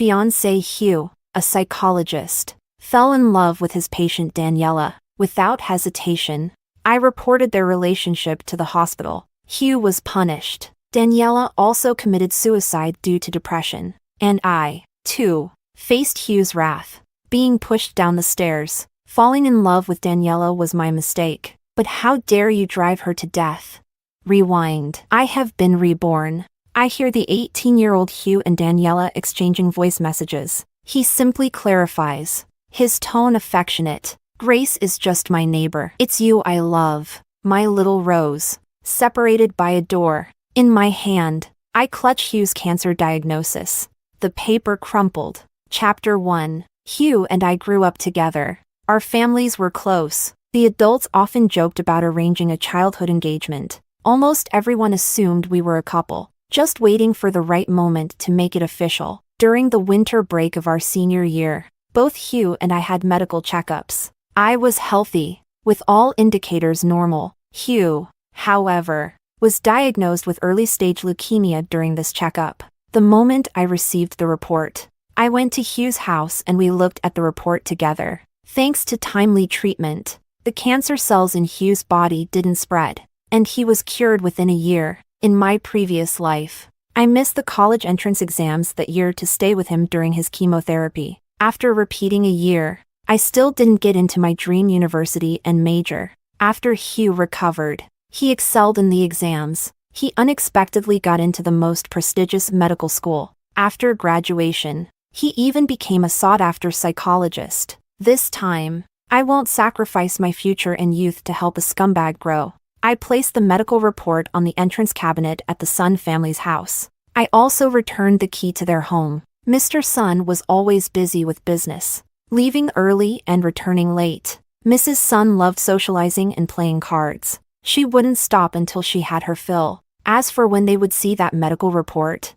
fiancé Hugh, a psychologist, fell in love with his patient Daniela. Without hesitation, I reported their relationship to the hospital. Hugh was punished. Daniela also committed suicide due to depression. And I, too, faced Hugh's wrath. Being pushed down the stairs. Falling in love with Daniela was my mistake. But how dare you drive her to death? Rewind. I have been reborn. I hear the 18-year-old Hugh and Daniela exchanging voice messages. He simply clarifies, his tone affectionate. Grace is just my neighbor. It's you I love, my little rose. Separated by a door. In my hand, I clutch Hugh's cancer diagnosis. The paper crumpled. Chapter 1. Hugh and I grew up together. Our families were close. The adults often joked about arranging a childhood engagement. Almost everyone assumed we were a couple, just waiting for the right moment to make it official. During the winter break of our senior year, both Hugh and I had medical checkups. I was healthy, with all indicators normal. Hugh, however, was diagnosed with early-stage leukemia during this checkup. The moment I received the report, I went to Hugh's house and we looked at the report together. Thanks to timely treatment, the cancer cells in Hugh's body didn't spread, and he was cured within a year. In my previous life, I missed the college entrance exams that year to stay with him during his chemotherapy. After repeating a year, I still didn't get into my dream university and major. After Hugh recovered, he excelled in the exams. He unexpectedly got into the most prestigious medical school. After graduation, he even became a sought-after psychologist. This time, I won't sacrifice my future and youth to help a scumbag grow. I placed the medical report on the entrance cabinet at the Sun family's house. I also returned the key to their home. Mr. Sun was always busy with business, leaving early and returning late. Mrs. Sun loved socializing and playing cards. She wouldn't stop until she had her fill. As for when they would see that medical report,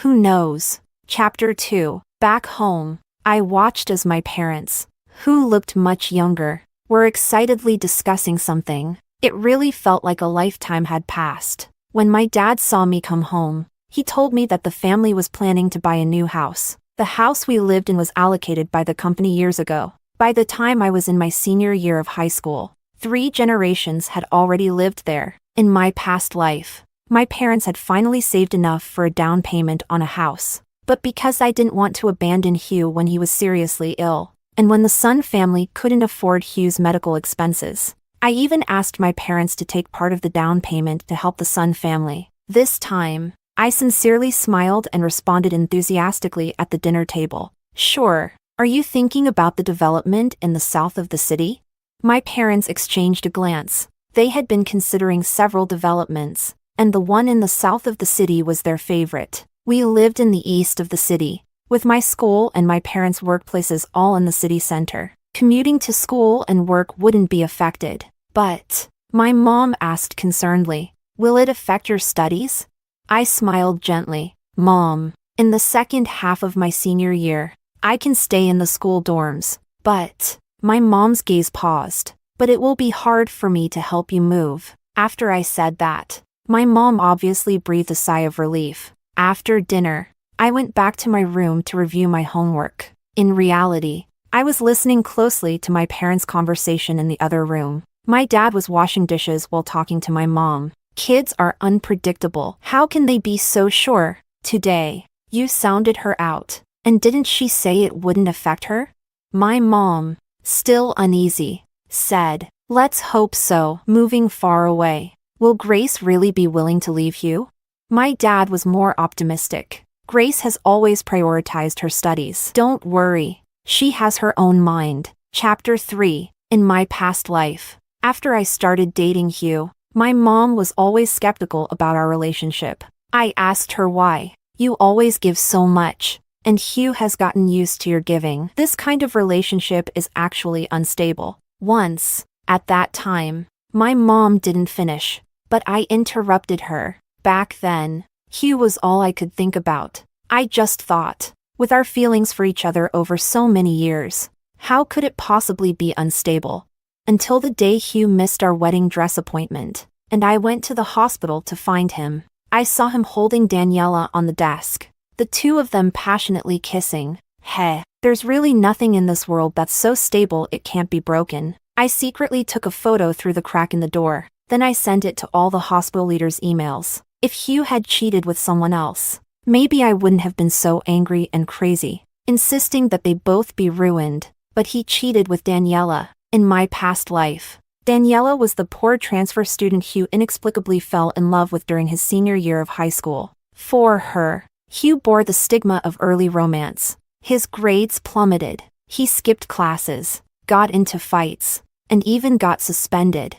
who knows? Chapter 2. Back home, I watched as my parents, who looked much younger, were excitedly discussing something. It really felt like a lifetime had passed. When my dad saw me come home, he told me that the family was planning to buy a new house. The house we lived in was allocated by the company years ago. By the time I was in my senior year of high school, 3 generations had already lived there. In my past life, my parents had finally saved enough for a down payment on a house. But because I didn't want to abandon Hugh when he was seriously ill, and when the Sun family couldn't afford Hugh's medical expenses, I even asked my parents to take part of the down payment to help the Sun family. This time, I sincerely smiled and responded enthusiastically at the dinner table. Sure. Are you thinking about the development in the south of the city? My parents exchanged a glance. They had been considering several developments, and the one in the south of the city was their favorite. We lived in the east of the city, with my school and my parents' workplaces all in the city center. Commuting to school and work wouldn't be affected. But, my mom asked concernedly, will it affect your studies? I smiled gently. Mom, in the second half of my senior year, I can stay in the school dorms. But, my mom's gaze paused. But it will be hard for me to help you move. After I said that, my mom obviously breathed a sigh of relief. After dinner, I went back to my room to review my homework. In reality, I was listening closely to my parents' conversation in the other room. My dad was washing dishes while talking to my mom. Kids are unpredictable. How can they be so sure? Today, you sounded her out. And didn't she say it wouldn't affect her? My mom, still uneasy, said, let's hope so. Moving far away, will Grace really be willing to leave Hugh? My dad was more optimistic. Grace has always prioritized her studies. Don't worry, she has her own mind. Chapter 3. In my past life, after I started dating Hugh, my mom was always skeptical about our relationship. I asked her why. You always give so much, and Hugh has gotten used to your giving. This kind of relationship is actually unstable. Once, at that time, my mom didn't finish, but I interrupted her. Back then, Hugh was all I could think about. I just thought, with our feelings for each other over so many years, how could it possibly be unstable? Until the day Hugh missed our wedding dress appointment, and I went to the hospital to find him. I saw him holding Daniela on the desk. the two of them passionately kissing. Heh, there's really nothing in this world that's so stable it can't be broken. I secretly took a photo through the crack in the door. Then I sent it to all the hospital leaders' emails. If Hugh had cheated with someone else, maybe I wouldn't have been so angry and crazy, insisting that they both be ruined. But he cheated with Daniela. In my past life, Daniela was the poor transfer student Hugh inexplicably fell in love with during his senior year of high school. For her, Hugh bore the stigma of early romance. His grades plummeted. He skipped classes, got into fights, and even got suspended.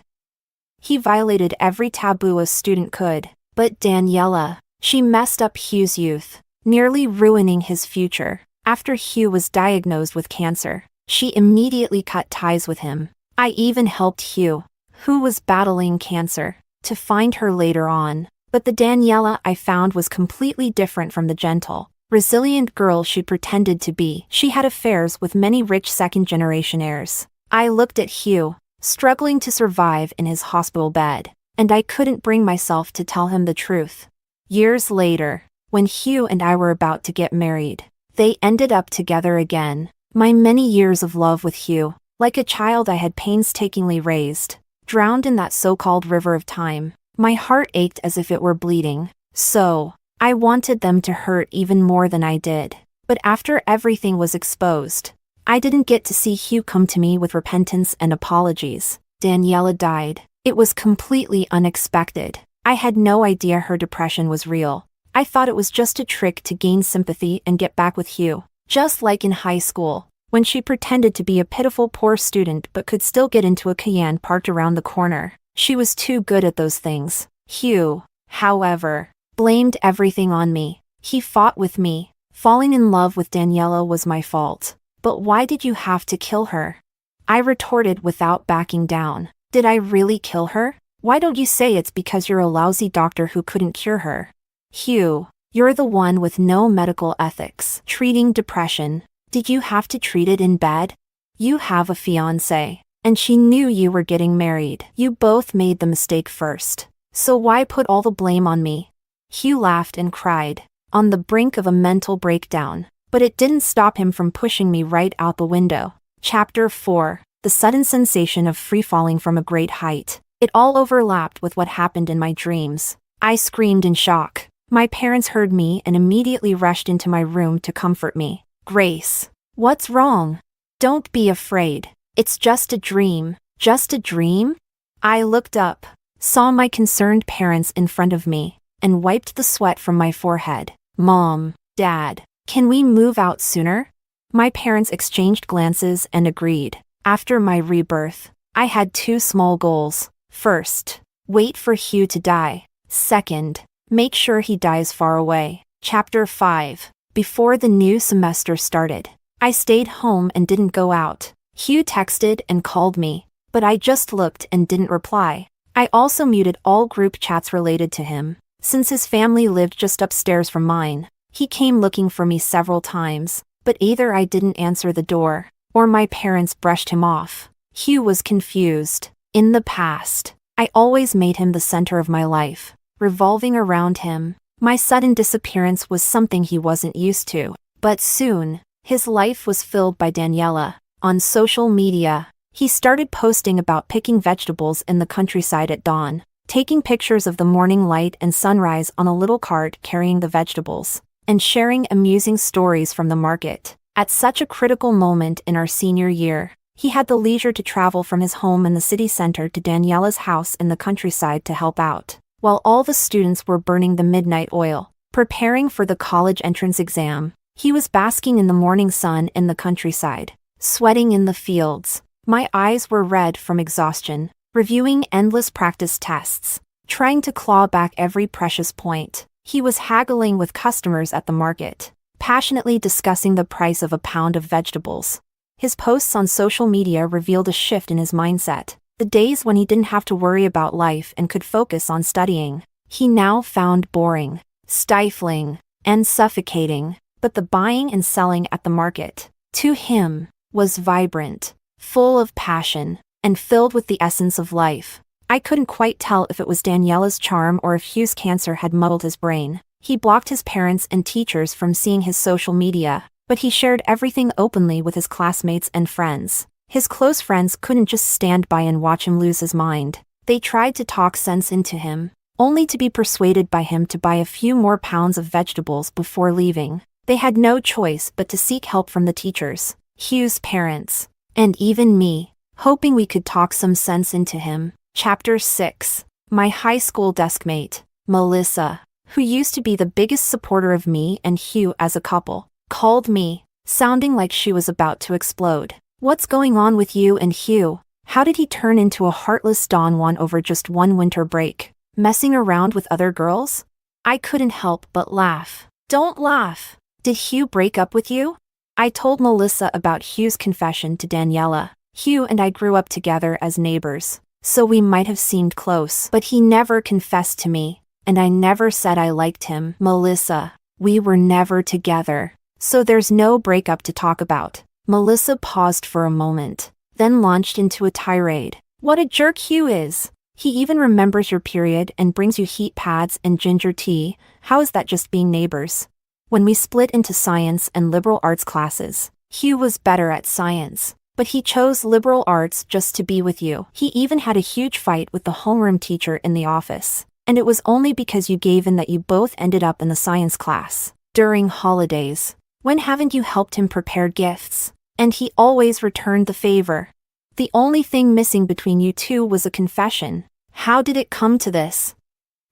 He violated every taboo a student could. But Daniela, she messed up Hugh's youth, nearly ruining his future. After Hugh was diagnosed with cancer, she immediately cut ties with him. I even helped Hugh, who was battling cancer, to find her later on. But the Daniela I found was completely different from the gentle, resilient girl she pretended to be. She had affairs with many rich second-generation heirs. I looked at Hugh, struggling to survive in his hospital bed, and I couldn't bring myself to tell him the truth. Years later, when Hugh and I were about to get married, they ended up together again. My many years of love with Hugh, like a child I had painstakingly raised, drowned in that so-called river of time. My heart ached as if it were bleeding. So, I wanted them to hurt even more than I did. But after everything was exposed, I didn't get to see Hugh come to me with repentance and apologies. Daniela died. It was completely unexpected. I had no idea her depression was real. I thought it was just a trick to gain sympathy and get back with Hugh. Just like in high school, when she pretended to be a pitiful poor student but could still get into a Cayenne parked around the corner. She was too good at those things. Hugh, however, blamed everything on me. He fought with me. Falling in love with Daniela was my fault. But why did you have to kill her? I retorted without backing down. Did I really kill her? Why don't you say it's because you're a lousy doctor who couldn't cure her? Hugh, you're the one with no medical ethics. Treating depression. Did you have to treat it in bed? You have a fiancé, and she knew you were getting married. You both made the mistake first. So why put all the blame on me? Hugh laughed and cried, on the brink of a mental breakdown. But it didn't stop him from pushing me right out the window. Chapter 4. The sudden sensation of free-falling from a great height. It all overlapped with what happened in my dreams. I screamed in shock. My parents heard me and immediately rushed into my room to comfort me. Grace, what's wrong? Don't be afraid. It's just a dream. Just a dream? I looked up, saw my concerned parents in front of me, and wiped the sweat from my forehead. Mom, Dad, can we move out sooner? My parents exchanged glances and agreed. After my rebirth, I had two small goals. First, wait for Hugh to die. Second, make sure he dies far away. Chapter 5. Before the new semester started, I stayed home and didn't go out. Hugh texted and called me, but I just looked and didn't reply. I also muted all group chats related to him, since his family lived just upstairs from mine. He came looking for me several times, but either I didn't answer the door, or my parents brushed him off. Hugh was confused. In the past, I always made him the center of my life, revolving around him. My sudden disappearance was something he wasn't used to. But soon, his life was filled by Daniela. On social media, he started posting about picking vegetables in the countryside at dawn, taking pictures of the morning light and sunrise on a little cart carrying the vegetables, and sharing amusing stories from the market. At such a critical moment in our senior year, he had the leisure to travel from his home in the city center to Daniela's house in the countryside to help out, while all the students were burning the midnight oil, preparing for the college entrance exam. He was basking in the morning sun in the countryside, sweating in the fields. My eyes were red from exhaustion, reviewing endless practice tests, trying to claw back every precious point. He was haggling with customers at the market, passionately discussing the price of a pound of vegetables. His posts on social media revealed a shift in his mindset. The days when he didn't have to worry about life and could focus on studying, he now found boring, stifling, and suffocating. But the buying and selling at the market, to him, was vibrant, full of passion, and filled with the essence of life. I couldn't quite tell if it was Daniela's charm or if Hugh's cancer had muddled his brain. He blocked his parents and teachers from seeing his social media, but he shared everything openly with his classmates and friends. His close friends couldn't just stand by and watch him lose his mind. They tried to talk sense into him, only to be persuaded by him to buy a few more pounds of vegetables before leaving. They had no choice but to seek help from the teachers, Hugh's parents, and even me, hoping we could talk some sense into him. Chapter 6. My high school deskmate, Melissa, who used to be the biggest supporter of me and Hugh as a couple, called me, sounding like she was about to explode. "What's going on with you and Hugh? How did he turn into a heartless Don Juan over just one winter break? Messing around with other girls?" I couldn't help but laugh. "Don't laugh. Did Hugh break up with you?" I told Melissa about Hugh's confession to Daniela. Hugh and I grew up together as neighbors, so we might have seemed close, but he never confessed to me, and I never said I liked him. "Melissa, we were never together, so there's no breakup to talk about." Melissa paused for a moment, then launched into a tirade. "What a jerk Hugh is. He even remembers your period and brings you heat pads and ginger tea. How is that just being neighbors?" When we split into science and liberal arts classes, Hugh was better at science, but he chose liberal arts just to be with you. He even had a huge fight with the homeroom teacher in the office, and it was only because you gave in that you both ended up in the science class. During holidays, when haven't you helped him prepare gifts? And he always returned the favor. The only thing missing between you two was a confession. How did it come to this?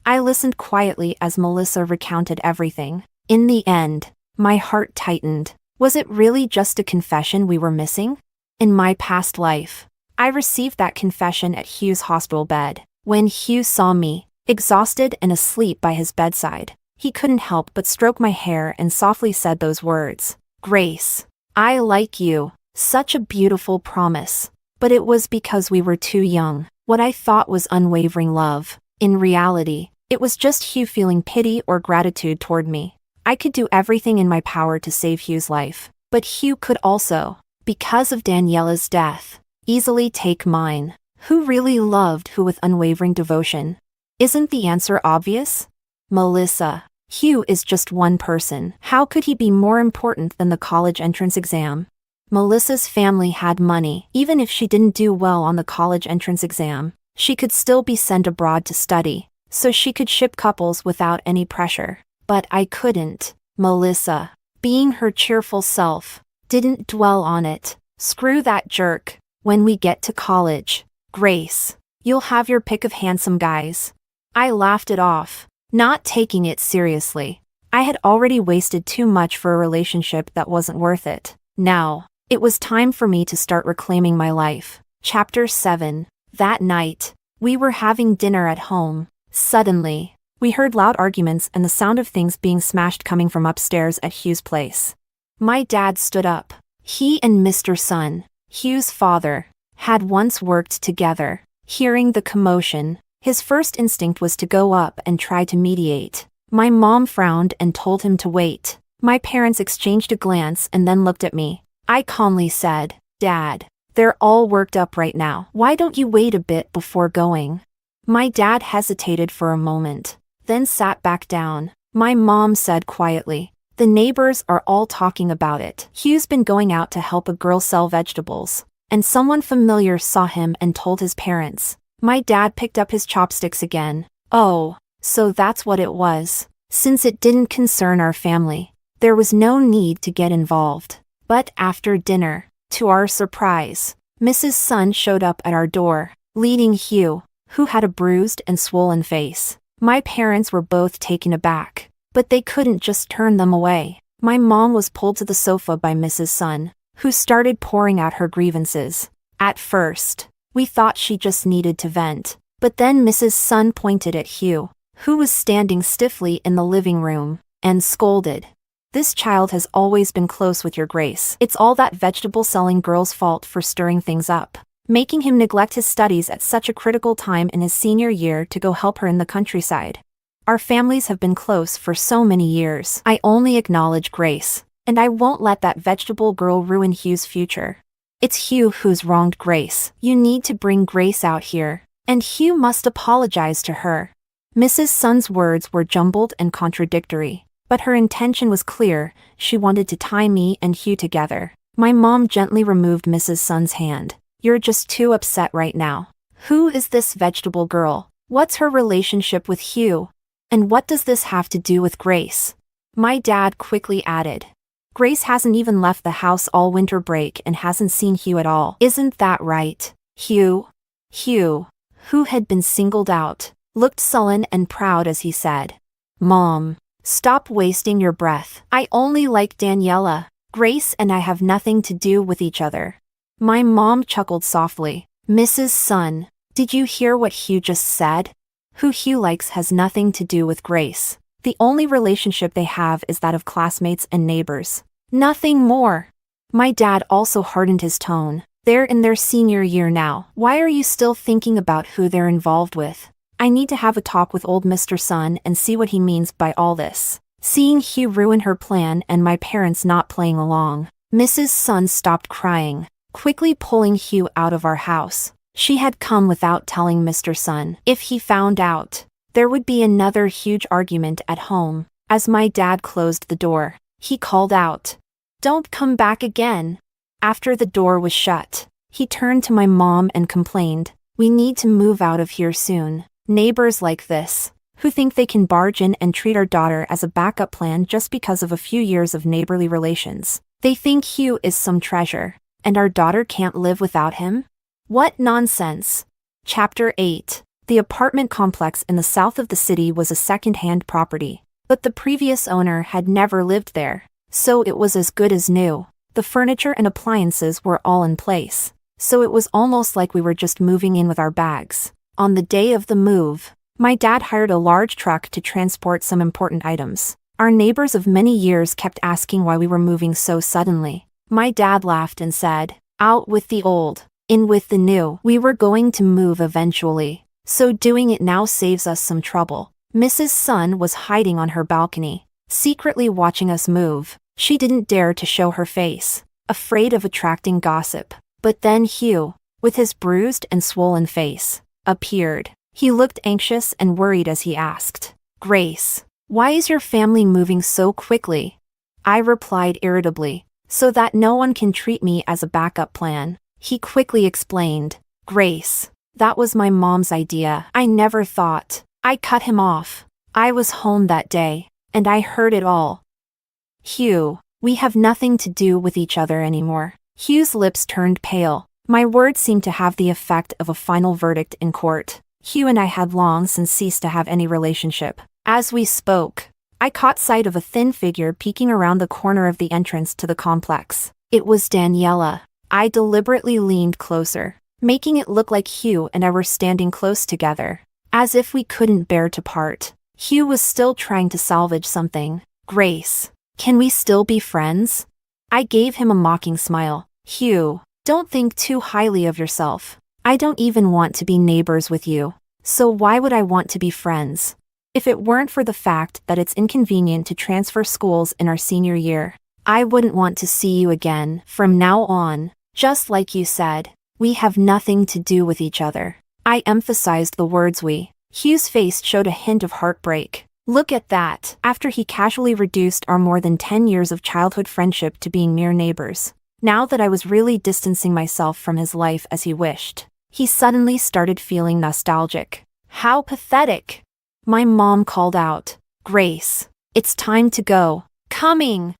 I listened quietly as Melissa recounted everything. In the end, my heart tightened. Was it really just a confession we were missing? In my past life, I received that confession at Hugh's hospital bed. When Hugh saw me, exhausted and asleep by his bedside, he couldn't help but stroke my hair and softly said those words. "Grace, I like you." Such a beautiful promise. But it was because we were too young. What I thought was unwavering love, in reality, it was just Hugh feeling pity or gratitude toward me. I could do everything in my power to save Hugh's life, but Hugh could also, because of Daniela's death, easily take mine. Who really loved who with unwavering devotion? Isn't the answer obvious? Melissa. Hugh is just one person. How could he be more important than the college entrance exam? Melissa's family had money. Even if she didn't do well on the college entrance exam, she could still be sent abroad to study, so she could ship couples without any pressure. But I couldn't. Melissa, being her cheerful self, didn't dwell on it. Screw that jerk. When we get to college, Grace, you'll have your pick of handsome guys. I laughed it off, not taking it seriously. I had already wasted too much for a relationship that wasn't worth it. Now, it was time for me to start reclaiming my life. Chapter 7. That night, we were having dinner at home. Suddenly, we heard loud arguments and the sound of things being smashed coming from upstairs at Hugh's place. My dad stood up. He and Mr. Sun, Hugh's father, had once worked together. Hearing the commotion, his first instinct was to go up and try to mediate. My mom frowned and told him to wait. My parents exchanged a glance and then looked at me. I calmly said, "Dad, they're all worked up right now. Why don't you wait a bit before going?" My dad hesitated for a moment, then sat back down. My mom said quietly, "The neighbors are all talking about it. Hugh's been going out to help a girl sell vegetables, and someone familiar saw him and told his parents." My dad picked up his chopsticks again. "Oh, so that's what it was." Since it didn't concern our family, there was no need to get involved. But after dinner, to our surprise, Mrs. Sun showed up at our door, leading Hugh, who had a bruised and swollen face. My parents were both taken aback, but they couldn't just turn them away. My mom was pulled to the sofa by Mrs. Sun, who started pouring out her grievances. At first, we thought she just needed to vent, but then Mrs. Sun pointed at Hugh, who was standing stiffly in the living room, and scolded. "This child has always been close with your Grace. It's all that vegetable-selling girl's fault for stirring things up, making him neglect his studies at such a critical time in his senior year to go help her in the countryside. Our families have been close for so many years. I only acknowledge Grace, and I won't let that vegetable girl ruin Hugh's future. It's Hugh who's wronged Grace. You need to bring Grace out here, and Hugh must apologize to her." Mrs. Sun's words were jumbled and contradictory, but her intention was clear. She wanted to tie me and Hugh together. My mom gently removed Mrs. Sun's hand. You're just too upset right now. Who is this vegetable girl? What's her relationship with Hugh? And what does this have to do with Grace? My dad quickly added. Grace hasn't even left the house all winter break and hasn't seen Hugh at all. Isn't that right? Hugh, who had been singled out, looked sullen and proud as he said, Mom, stop wasting your breath. I only like Daniela. Grace and I have nothing to do with each other. My mom chuckled softly. Mrs. Sun, did you hear what Hugh just said? Who Hugh likes has nothing to do with Grace. The only relationship they have is that of classmates and neighbors. Nothing more. My dad also hardened his tone. They're in their senior year now. Why are you still thinking about who they're involved with? I need to have a talk with old Mr. Sun and see what he means by all this. Seeing Hugh ruin her plan and my parents not playing along, Mrs. Sun stopped crying, quickly pulling Hugh out of our house. She had come without telling Mr. Sun. If he found out, there would be another huge argument at home. As my dad closed the door, he called out, Don't come back again. After the door was shut, he turned to my mom and complained, We need to move out of here soon. Neighbors like this, who think they can barge in and treat our daughter as a backup plan just because of a few years of neighborly relations. They think Hugh is some treasure, and our daughter can't live without him? What nonsense. Chapter 8. The apartment complex in the south of the city was a second-hand property, but the previous owner had never lived there, so it was as good as new. The furniture and appliances were all in place, so it was almost like we were just moving in with our bags. On the day of the move, my dad hired a large truck to transport some important items. Our neighbors of many years kept asking why we were moving so suddenly. My dad laughed and said, Out with the old, in with the new. We were going to move eventually, so doing it now saves us some trouble. Mrs. Sun was hiding on her balcony, secretly watching us move. She didn't dare to show her face, afraid of attracting gossip. But then Hugh, with his bruised and swollen face, appeared. He looked anxious and worried as he asked, Grace, why is your family moving so quickly? I replied irritably, So that no one can treat me as a backup plan. He quickly explained, Grace, that was my mom's idea. I never thought. I cut him off. I was home that day, and I heard it all. Hugh, we have nothing to do with each other anymore. Hugh's lips turned pale. My words seemed to have the effect of a final verdict in court. Hugh and I had long since ceased to have any relationship. As we spoke, I caught sight of a thin figure peeking around the corner of the entrance to the complex. It was Daniela. I deliberately leaned closer, making it look like Hugh and I were standing close together, as if we couldn't bear to part. Hugh was still trying to salvage something. Grace, can we still be friends? I gave him a mocking smile. Hugh, don't think too highly of yourself. I don't even want to be neighbors with you. So why would I want to be friends? If it weren't for the fact that it's inconvenient to transfer schools in our senior year, I wouldn't want to see you again from now on. Just like you said, we have nothing to do with each other. I emphasized the words we. Hugh's face showed a hint of heartbreak. Look at that. After he casually reduced our more than 10 years of childhood friendship to being mere neighbors. Now that I was really distancing myself from his life as he wished, he suddenly started feeling nostalgic. How pathetic. My mom called out, Grace, it's time to go. Coming.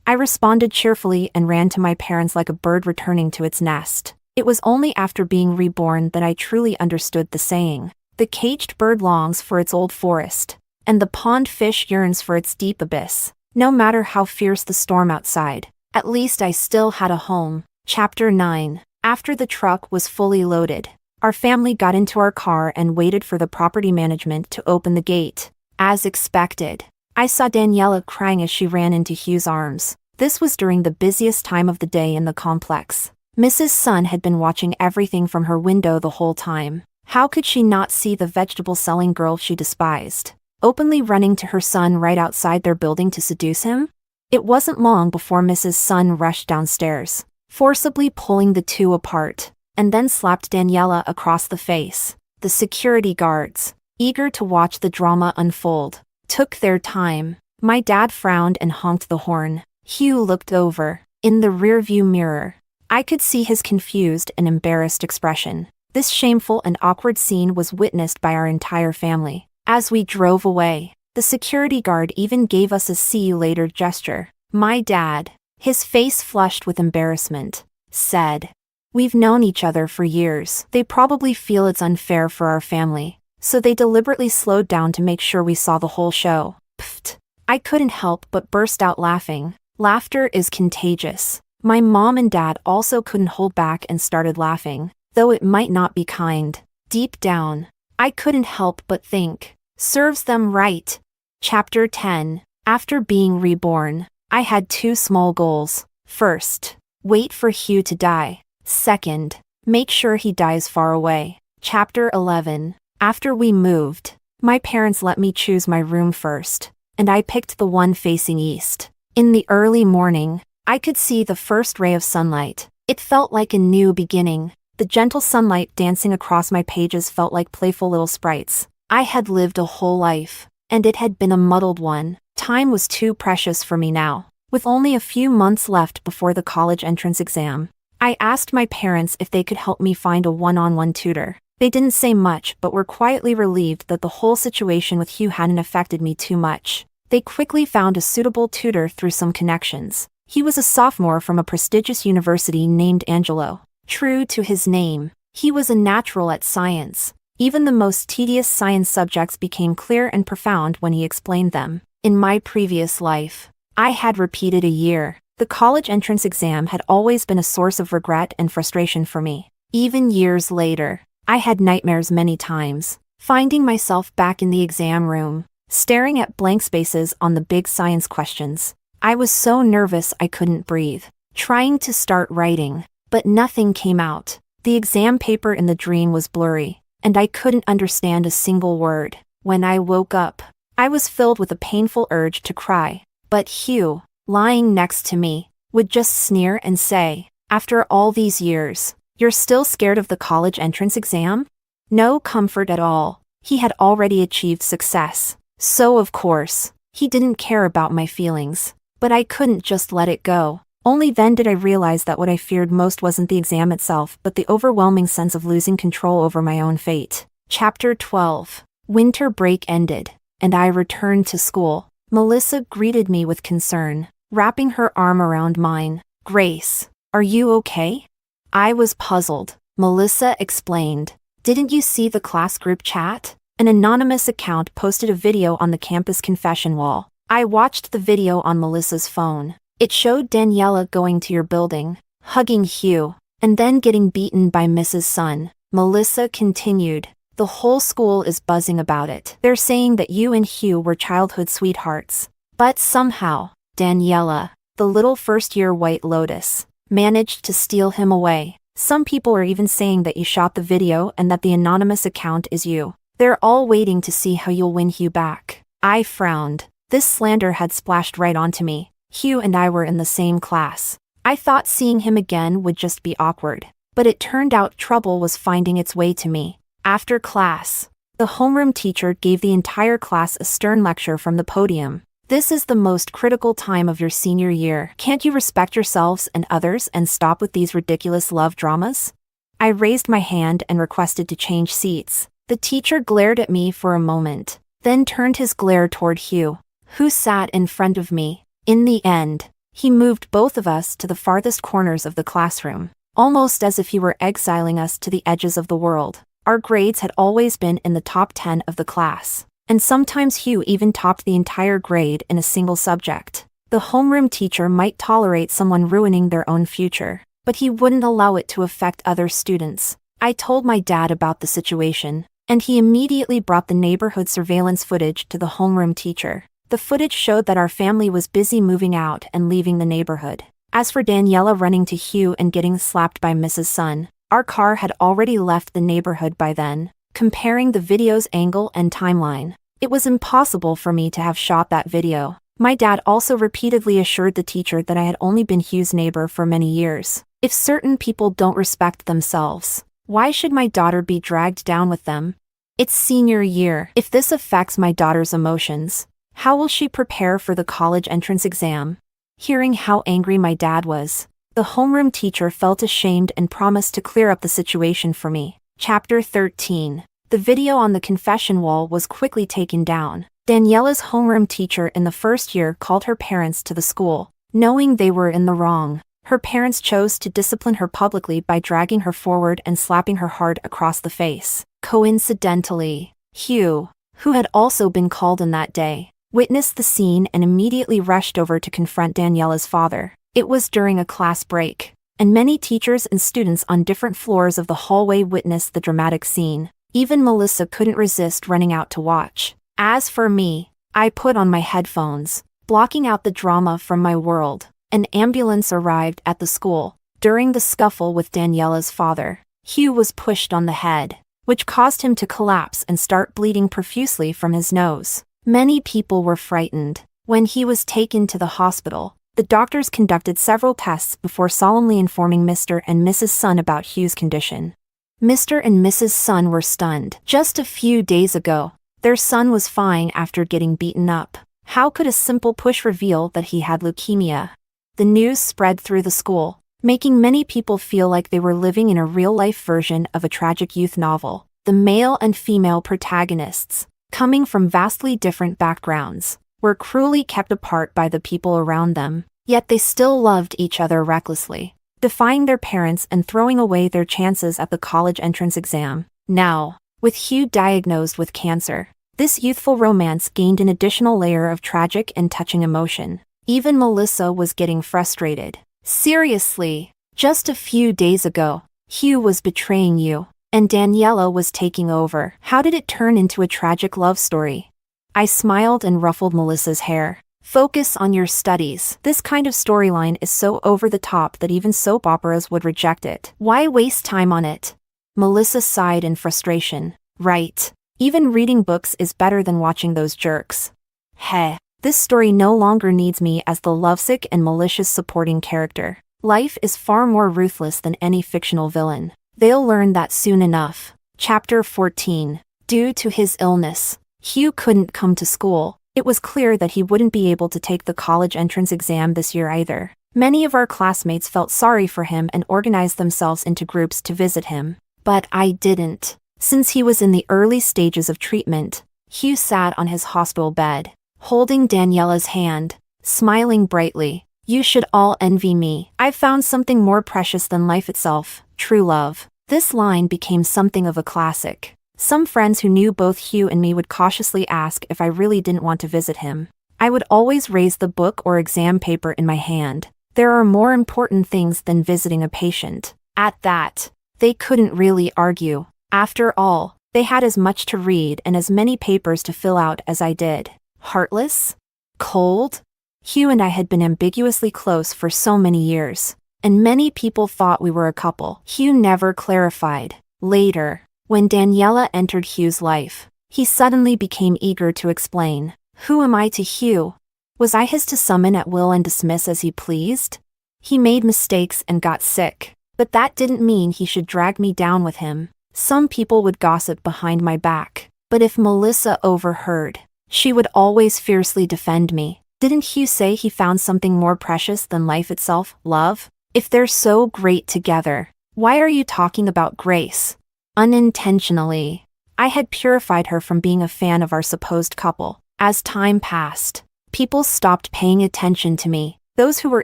I responded cheerfully and ran to my parents like a bird returning to its nest. It was only after being reborn that I truly understood the saying. The caged bird longs for its old forest, and the pond fish yearns for its deep abyss. No matter how fierce the storm outside, at least I still had a home. Chapter 9. After the truck was fully loaded, our family got into our car and waited for the property management to open the gate. As expected, I saw Daniela crying as she ran into Hugh's arms. This was during the busiest time of the day in the complex. Mrs. Sun had been watching everything from her window the whole time. How could she not see the vegetable-selling girl she despised, openly running to her son right outside their building to seduce him? It wasn't long before Mrs. Sun rushed downstairs, forcibly pulling the two apart, and then slapped Daniela across the face. The security guards, eager to watch the drama unfold. Took their time. My dad frowned and honked the horn. Hugh looked over. In the rearview mirror, I could see his confused and embarrassed expression. This shameful and awkward scene was witnessed by our entire family. As we drove away, the security guard even gave us a see you later gesture. My dad, his face flushed with embarrassment, said, "We've known each other for years. They probably feel it's unfair for our family, so they deliberately slowed down to make sure we saw the whole show." Pfft. I couldn't help but burst out laughing. Laughter is contagious. My mom and dad also couldn't hold back and started laughing, though it might not be kind. Deep down, I couldn't help but think, serves them right. Chapter 10. After being reborn, I had two small goals. First, wait for Hugh to die. Second, make sure he dies far away. Chapter 11. After we moved, my parents let me choose my room first, and I picked the one facing east. In the early morning, I could see the first ray of sunlight. It felt like a new beginning. The gentle sunlight dancing across my pages felt like playful little sprites. I had lived a whole life, and it had been a muddled one. Time was too precious for me now. With only a few months left before the college entrance exam, I asked my parents if they could help me find a one-on-one tutor. They didn't say much but were quietly relieved that the whole situation with Hugh hadn't affected me too much. They quickly found a suitable tutor through some connections. He was a sophomore from a prestigious university named Angelo. True to his name, he was a natural at science. Even the most tedious science subjects became clear and profound when he explained them. In my previous life, I had repeated a year. The college entrance exam had always been a source of regret and frustration for me. Even years later, I had nightmares many times, finding myself back in the exam room, staring at blank spaces on the big science questions. I was so nervous I couldn't breathe, trying to start writing, but nothing came out. The exam paper in the dream was blurry, and I couldn't understand a single word. When I woke up, I was filled with a painful urge to cry, but Hugh, lying next to me, would just sneer and say, "After all these years, you're still scared of the college entrance exam?" No comfort at all. He had already achieved success, so of course, he didn't care about my feelings. But I couldn't just let it go. Only then did I realize that what I feared most wasn't the exam itself, but the overwhelming sense of losing control over my own fate. Chapter 12. Winter break ended, and I returned to school. Melissa greeted me with concern, wrapping her arm around mine. "Grace, are you okay?" I was puzzled. Melissa explained. "Didn't you see the class group chat? An anonymous account posted a video on the campus confession wall." I watched the video on Melissa's phone. It showed Daniela going to your building, hugging Hugh, and then getting beaten by Mrs. Sun. Melissa continued, "The whole school is buzzing about it. They're saying that you and Hugh were childhood sweethearts. But somehow, Daniela, the little first-year White Lotus, managed to steal him away. Some people are even saying that you shot the video and that the anonymous account is you. They're all waiting to see how you'll win Hugh back." I frowned. This slander had splashed right onto me. Hugh and I were in the same class. I thought seeing him again would just be awkward, but it turned out trouble was finding its way to me. After class, the homeroom teacher gave the entire class a stern lecture from the podium. "This is the most critical time of your senior year. Can't you respect yourselves and others and stop with these ridiculous love dramas?" I raised my hand and requested to change seats. The teacher glared at me for a moment, then turned his glare toward Hugh, who sat in front of me. In the end, he moved both of us to the farthest corners of the classroom, almost as if he were exiling us to the edges of the world. Our grades had always been in the top 10 of the class, and sometimes Hugh even topped the entire grade in a single subject. The homeroom teacher might tolerate someone ruining their own future, but he wouldn't allow it to affect other students. I told my dad about the situation, and he immediately brought the neighborhood surveillance footage to the homeroom teacher. The footage showed that our family was busy moving out and leaving the neighborhood. As for Daniela running to Hugh and getting slapped by Mrs. Sun, our car had already left the neighborhood by then. Comparing the video's angle and timeline, it was impossible for me to have shot that video. My dad also repeatedly assured the teacher that I had only been Hugh's neighbor for many years. If certain people don't respect themselves, why should my daughter be dragged down with them? It's senior year. If this affects my daughter's emotions, how will she prepare for the college entrance exam? Hearing how angry my dad was, the homeroom teacher felt ashamed and promised to clear up the situation for me. Chapter 13. The video on the confession wall was quickly taken down. Daniela's homeroom teacher in the first year called her parents to the school, knowing they were in the wrong. Her parents chose to discipline her publicly by dragging her forward and slapping her hard across the face. Coincidentally, Hugh, who had also been called in that day, witnessed the scene and immediately rushed over to confront Daniela's father. It was during a class break, and many teachers and students on different floors of the hallway witnessed the dramatic scene. Even Melissa couldn't resist running out to watch. As for me, I put on my headphones, blocking out the drama from my world. An ambulance arrived at the school. During the scuffle with Daniela's father, Hugh was pushed on the head, which caused him to collapse and start bleeding profusely from his nose. Many people were frightened. When he was taken to the hospital, the doctors conducted several tests before solemnly informing Mr. and Mrs. Sun about Hugh's condition. Mr. and Mrs. Sun were stunned. Just a few days ago, their son was fine after getting beaten up. How could a simple push reveal that he had leukemia? The news spread through the school, making many people feel like they were living in a real-life version of a tragic youth novel. The male and female protagonists, coming from vastly different backgrounds, were cruelly kept apart by the people around them, yet they still loved each other recklessly, defying their parents and throwing away their chances at the college entrance exam. Now, with Hugh diagnosed with cancer, this youthful romance gained an additional layer of tragic and touching emotion. Even Melissa was getting frustrated. Seriously, just a few days ago, Hugh was betraying you, and Daniela was taking over. How did it turn into a tragic love story? I smiled and ruffled Melissa's hair. Focus on your studies. This kind of storyline is so over the top that even soap operas would reject it. Why waste time on it? Melissa sighed in frustration. Right. Even reading books is better than watching those jerks. Heh. This story no longer needs me as the lovesick and malicious supporting character. Life is far more ruthless than any fictional villain. They'll learn that soon enough. Chapter 14. Due to his illness, Hugh couldn't come to school. It was clear that he wouldn't be able to take the college entrance exam this year either. Many of our classmates felt sorry for him and organized themselves into groups to visit him. But I didn't. Since he was in the early stages of treatment, Hugh sat on his hospital bed, holding Daniela's hand, smiling brightly. You should all envy me. I've found something more precious than life itself, true love. This line became something of a classic. Some friends who knew both Hugh and me would cautiously ask if I really didn't want to visit him. I would always raise the book or exam paper in my hand. There are more important things than visiting a patient. At that, they couldn't really argue. After all, they had as much to read and as many papers to fill out as I did. Heartless? Cold? Hugh and I had been ambiguously close for so many years, and many people thought we were a couple. Hugh never clarified. Later, when Daniela entered Hugh's life, he suddenly became eager to explain. Who am I to Hugh? Was I his to summon at will and dismiss as he pleased? He made mistakes and got sick, but that didn't mean he should drag me down with him. Some people would gossip behind my back, but if Melissa overheard, she would always fiercely defend me. Didn't Hugh say he found something more precious than life itself, love? If they're so great together, why are you talking about Grace? Unintentionally, I had purified her from being a fan of our supposed couple. As time passed, people stopped paying attention to me. Those who were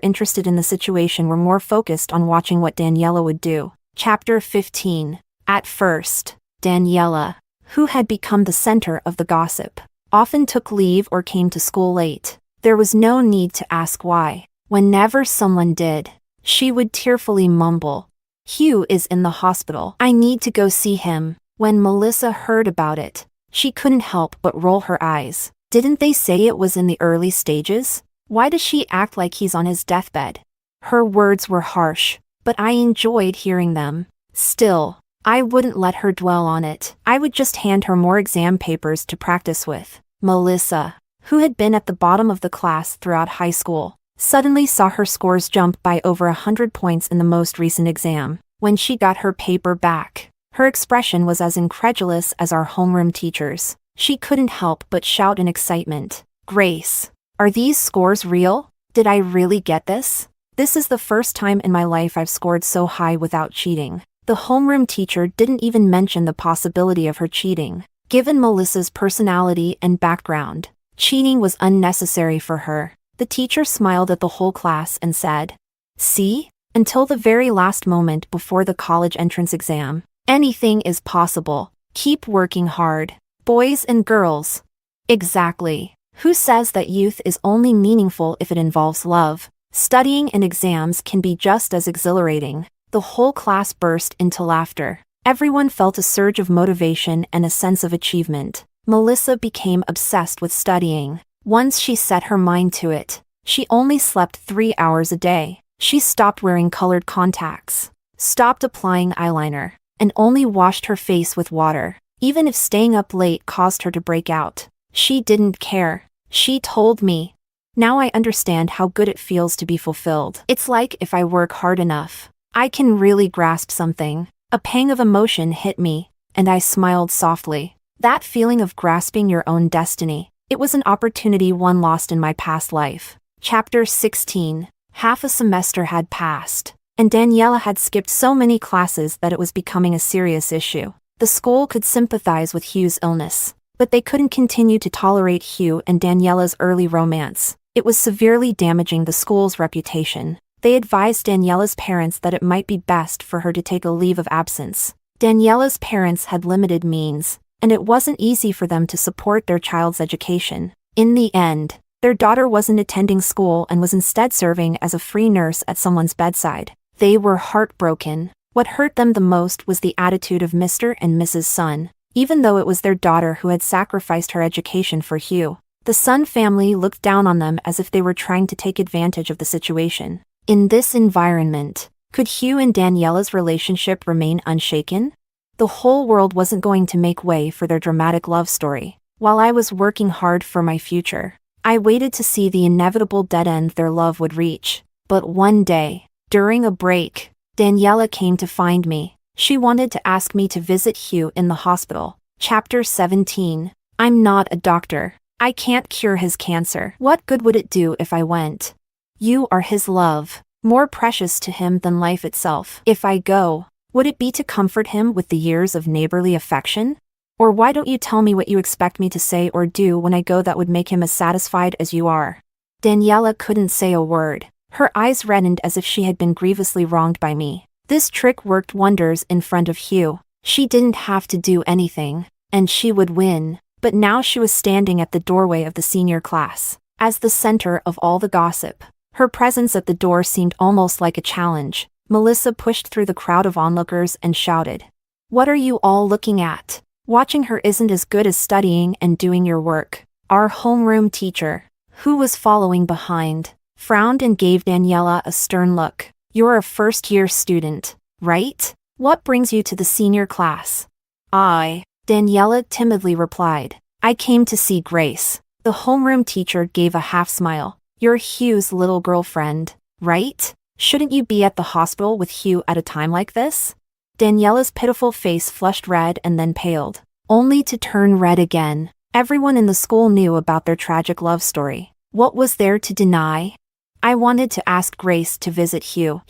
interested in the situation were more focused on watching what Daniela would do. Chapter 15. At first, Daniela, who had become the center of the gossip, often took leave or came to school late. There was no need to ask why. Whenever someone did, she would tearfully mumble, Hugh is in the hospital. I need to go see him. When Melissa heard about it, she couldn't help but roll her eyes. Didn't they say it was in the early stages? Why does she act like he's on his deathbed? Her words were harsh, but I enjoyed hearing them. Still, I wouldn't let her dwell on it. I would just hand her more exam papers to practice with. Melissa, who had been at the bottom of the class throughout high school, suddenly saw her scores jump by over 100 points in the most recent exam. When she got her paper back, Her expression was as incredulous as our homeroom teacher's. She couldn't help but shout in excitement. "Grace, are these scores real? Did I really get this? This is the first time in my life I've scored so high without cheating." The homeroom teacher didn't even mention the possibility of her cheating. Given Melissa's personality and background, cheating was unnecessary for her. The teacher smiled at the whole class and said, "See? Until the very last moment before the college entrance exam, anything is possible. Keep working hard, boys and girls." Exactly. Who says that youth is only meaningful if it involves love? Studying and exams can be just as exhilarating. The whole class burst into laughter. Everyone felt a surge of motivation and a sense of achievement. Melissa became obsessed with studying. Once she set her mind to it, she only slept 3 hours a day. She stopped wearing colored contacts, stopped applying eyeliner, and only washed her face with water. Even if staying up late caused her to break out, she didn't care. She told me, "Now I understand how good it feels to be fulfilled. It's like if I work hard enough, I can really grasp something." A pang of emotion hit me, and I smiled softly. That feeling of grasping your own destiny, it was an opportunity one lost in my past life. Chapter 16. Half a semester had passed, and Daniela had skipped so many classes that it was becoming a serious issue. The school could sympathize with Hugh's illness, but they couldn't continue to tolerate Hugh and Daniela's early romance. It was severely damaging the school's reputation. They advised Daniela's parents that it might be best for her to take a leave of absence. Daniela's parents had limited means, and it wasn't easy for them to support their child's education. In the end, their daughter wasn't attending school and was instead serving as a free nurse at someone's bedside. They were heartbroken. What hurt them the most was the attitude of Mr. and Mrs. Sun. Even though it was their daughter who had sacrificed her education for Hugh, the Sun family looked down on them as if they were trying to take advantage of the situation. In this environment, could Hugh and Daniela's relationship remain unshaken? The whole world wasn't going to make way for their dramatic love story. While I was working hard for my future, I waited to see the inevitable dead end their love would reach. But one day, during a break, Daniela came to find me. She wanted to ask me to visit Hugh in the hospital. Chapter 17. I'm not a doctor. I can't cure his cancer. What good would it do if I went? You are his love, more precious to him than life itself. If I go, would it be to comfort him with the years of neighborly affection? Or why don't you tell me what you expect me to say or do when I go that would make him as satisfied as you are? Daniela couldn't say a word. Her eyes reddened as if she had been grievously wronged by me. This trick worked wonders in front of Hugh. She didn't have to do anything, and she would win. But now she was standing at the doorway of the senior class, as the center of all the gossip. Her presence at the door seemed almost like a challenge. Melissa pushed through the crowd of onlookers and shouted, "What are you all looking at? Watching her isn't as good as studying and doing your work." Our homeroom teacher, who was following behind, frowned and gave Daniela a stern look. "You're a first-year student, right? What brings you to the senior class?" Daniela timidly replied, "I came to see Grace." The homeroom teacher gave a half-smile. "You're Hugh's little girlfriend, right? Shouldn't you be at the hospital with Hugh at a time like this?" Daniela's pitiful face flushed red and then paled, only to turn red again. Everyone in the school knew about their tragic love story. What was there to deny? "I wanted to ask Grace to visit Hugh."